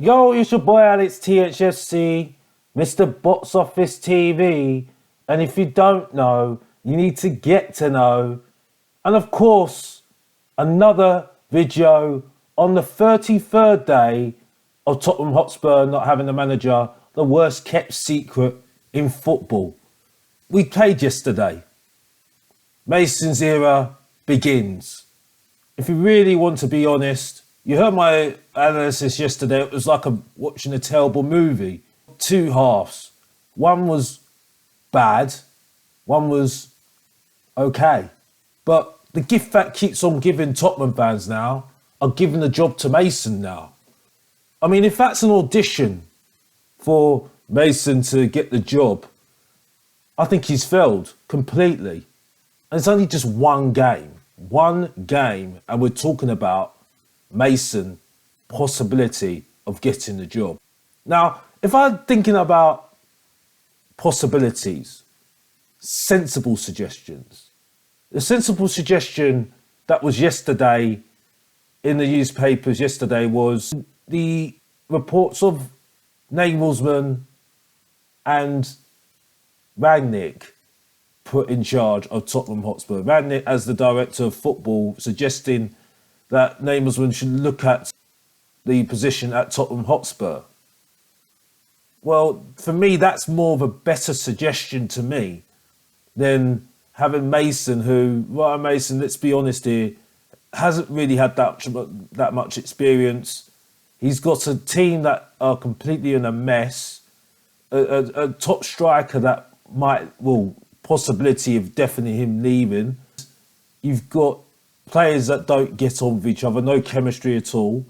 Yo, it's your boy Alex THFC, Mr. Box Office TV. And if you don't know, you need to get to know. And of course, another video on the 33rd day of Tottenham Hotspur not having a manager, the worst kept secret in football. We played yesterday. Mason's era begins. If you really want to be honest, you heard my analysis yesterday. It was like watching a terrible movie. Two halves. One was bad, one was okay. But the gift that keeps on giving Tottenham fans now are giving the job to Mason now. I mean, if that's an audition for Mason to get the job, I think he's failed completely. And it's only just one game, and we're talking about Mason possibility of getting the job. Now, if I'm thinking about possibilities, sensible suggestions, the sensible suggestion that was yesterday in the newspapers yesterday was the reports of Nagelsmann and Rangnick put in charge of Tottenham Hotspur. Rangnick as the director of football, suggesting that Nagelsmann should look at the position at Tottenham Hotspur. Well, for me, that's more of a better suggestion to me than having Mason, who, Ryan Mason, let's be honest here, hasn't really had that much experience. He's got a team that are completely in a mess, a top striker that possibility of definitely him leaving. You've got players that don't get on with each other, no chemistry at all.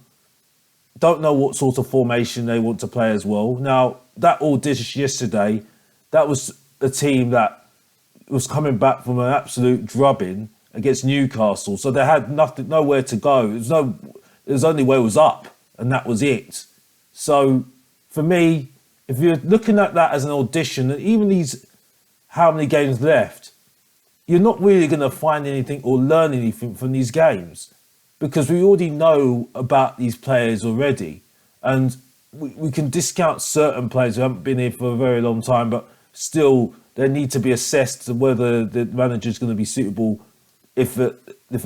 Don't know what sort of formation they want to play as well. Now, that audition yesterday, that was a team that was coming back from an absolute drubbing against Newcastle. So they had nowhere to go. There's only way was up, and that was it. So for me, if you're looking at that as an audition, and even these how many games left, you're not really going to find anything or learn anything from these games, because we already know about these players already. And we can discount certain players who haven't been here for a very long time, but still they need to be assessed to whether the manager is going to be suitable, if the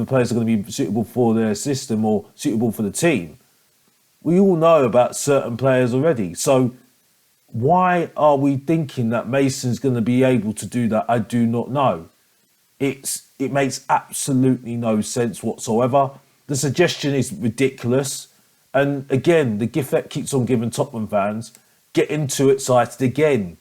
players are going to be suitable for their system or suitable for the team. We all know about certain players already. So why are we thinking that Mason's going to be able to do that? I do not know. It makes absolutely no sense whatsoever. The suggestion is ridiculous. And again, the gift that keeps on giving Tottenham fans, getting too excited again.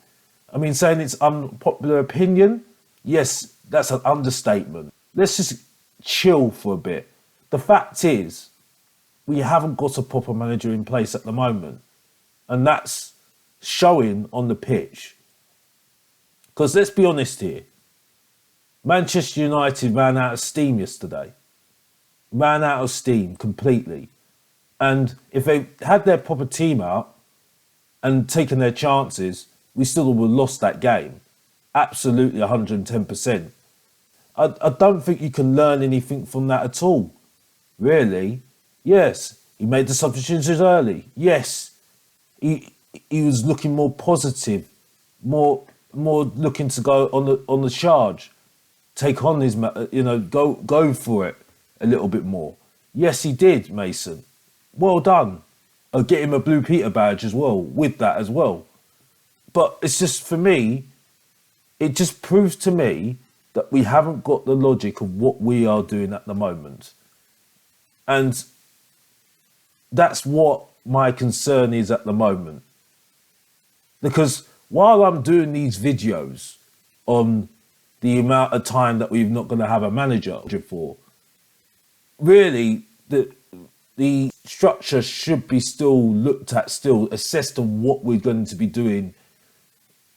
I mean, saying it's unpopular opinion, yes, that's an understatement. Let's just chill for a bit. The fact is, we haven't got a proper manager in place at the moment. And that's showing on the pitch. Because let's be honest here, Manchester United ran out of steam yesterday. Ran out of steam completely. And if they had their proper team out and taken their chances, we still would have lost that game. Absolutely 110%. I don't think you can learn anything from that at all. Really. Yes, he made the substitutions early. Yes, he was looking more positive, more looking to go on the charge, take on his, go for it a little bit more. Yes, he did, Mason. Well done. I'll get him a Blue Peter badge as well, with that as well. But it's just, for me, it just proves to me that we haven't got the logic of what we are doing at the moment. And that's what my concern is at the moment. Because while I'm doing these videos on the amount of time that we're not going to have a manager for, really, the structure should be still looked at, still assessed on what we're going to be doing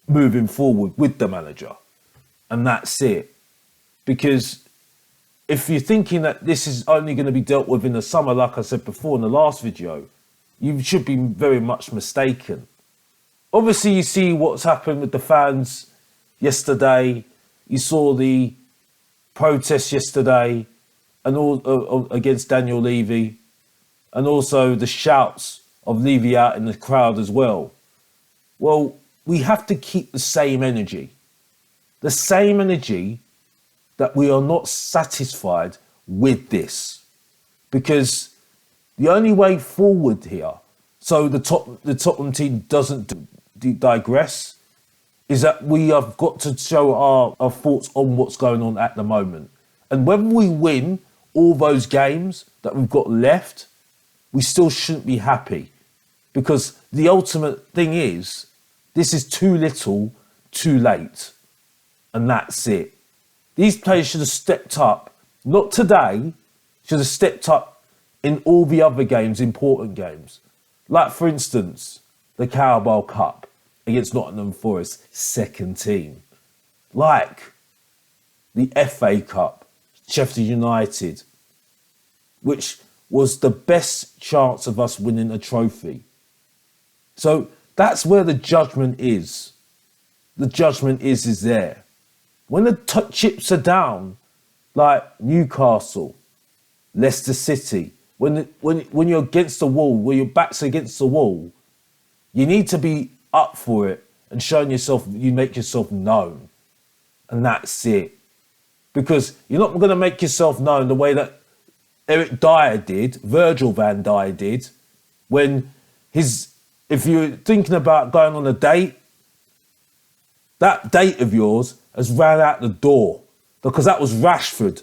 moving forward with the manager. And that's it. Because if you're thinking that this is only going to be dealt with in the summer, like I said before in the last video, you should be very much mistaken. Obviously, you see what's happened with the fans yesterday. You saw the protests yesterday and all against Daniel Levy, and also the shouts of Levy out in the crowd as well. Well, we have to keep the same energy. The same energy that we are not satisfied with this. Because the only way forward here, so the Tottenham team doesn't digress, is that we have got to show our thoughts on what's going on at the moment. And when we win all those games that we've got left, we still shouldn't be happy. Because the ultimate thing is, this is too little, too late. And that's it. These players should have stepped up, not today, should have stepped up in all the other games, important games. Like, for instance, the Carabao Cup against Nottingham Forest, second team. Like the FA Cup, Sheffield United, which was the best chance of us winning a trophy. So that's where the judgment is. The judgment is there. When the chips are down, like Newcastle, Leicester City, when you're against the wall, when your back's against the wall, you need to be up for it and showing yourself, you make yourself known. And that's it. Because you're not going to make yourself known the way that Eric Dyer did, Virgil van Dijk did, when if you're thinking about going on a date, that date of yours has ran out the door, because that was Rashford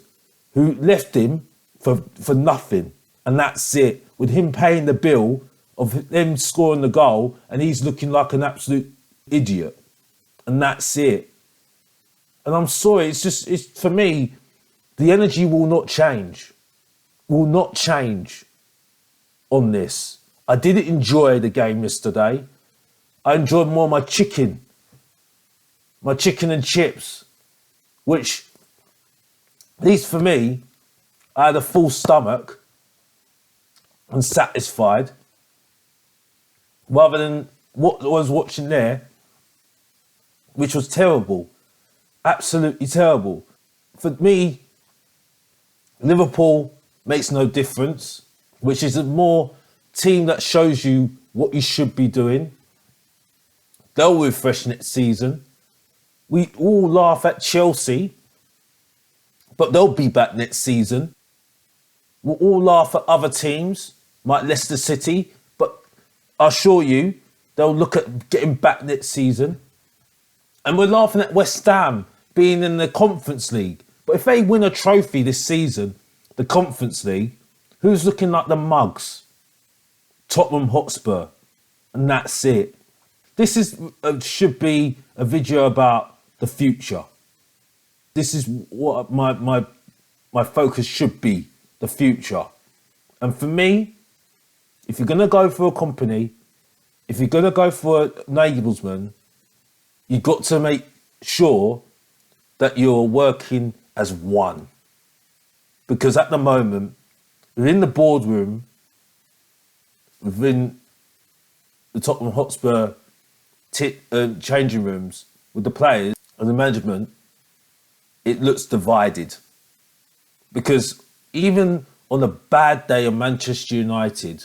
who left him for nothing. And that's it. With him paying the bill of them scoring the goal, and he's looking like an absolute idiot. And that's it. And I'm sorry, it's for me, the energy will not change. Will not change on this. I didn't enjoy the game yesterday. I enjoyed more my chicken and chips, which, at least for me, I had a full stomach and satisfied, rather than what I was watching there, which was terrible, absolutely terrible. For me, Liverpool makes no difference, which is a more team that shows you what you should be doing. They'll refresh next season. We all laugh at Chelsea, but they'll be back next season. We'll all laugh at other teams, like Leicester City, but I assure you, they'll look at getting back next season. And we're laughing at West Ham being in the Conference League. But if they win a trophy this season, the Conference League, who's looking like the mugs? Tottenham Hotspur. And that's it. This should be a video about the future. This is what my focus should be, the future. And for me, if you're going to go for a company, if you're going to go for a Nagelsmann, you've got to make sure that you're working as one. Because at the moment, within the boardroom, within the Tottenham Hotspur changing rooms, with the players and the management, it looks divided. Because even on a bad day of Manchester United,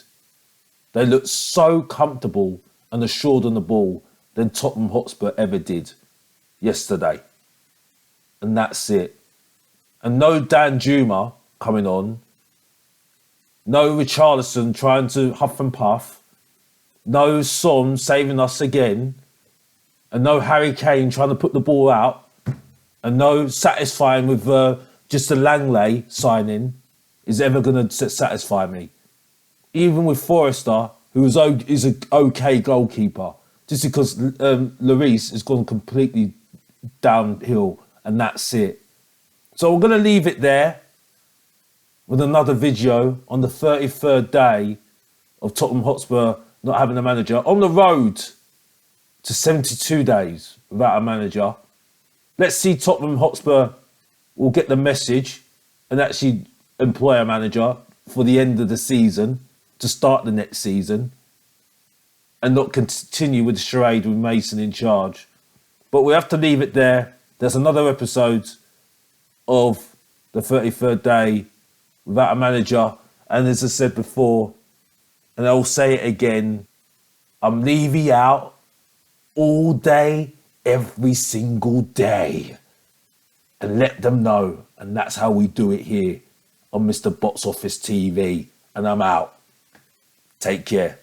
they looked so comfortable and assured on the ball than Tottenham Hotspur ever did yesterday. And that's it. And no Dan Juma coming on. No Richarlison trying to huff and puff. No Son saving us again. And no Harry Kane trying to put the ball out. And no satisfying with just a Langley signing is ever going to satisfy me. Even with Forrester, who is an okay goalkeeper, just because Lloris has gone completely downhill, and that's it. So we're going to leave it there with another video on the 33rd day of Tottenham Hotspur not having a manager, on the road to 72 days without a manager. Let's see Tottenham Hotspur will get the message and actually employ a manager for the end of the season to start the next season, and not continue with the charade with Mason in charge. But we have to leave it there. There's another episode of the 33rd day without a manager. And as I said before, And I'll say it again. I'm Levy out all day, every single day. And let them know. And that's how we do it here on Mr. Box Office TV. And I'm out. Take care.